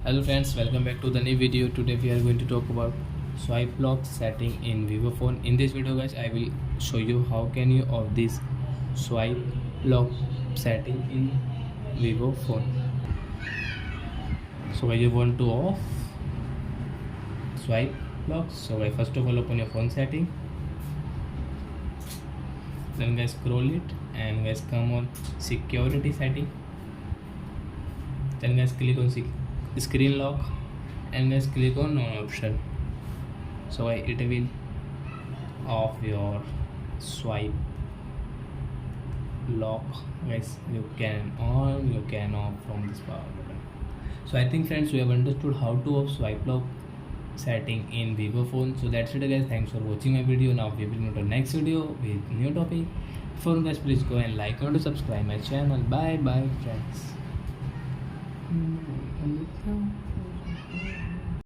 Hello friends, welcome back to the new video. Today we are going to talk about swipe lock setting in Vivo phone. In this video guys, I will show you how can you off this swipe lock setting in Vivo phone. So guys, you want to off swipe lock. So guys, first of all open your phone setting. Then guys scroll it and guys come on security setting. Then guys click on screen lock and guys click on on option. So it will off your swipe lock. Guys, you can on, you can off from this power button. So I think friends, we have understood how to off swipe lock setting in Vivo phone. So that's it guys, thanks for watching my video. Now we will meet on next video with new topic. Before guys, please go and like and subscribe my channel. Bye bye friends.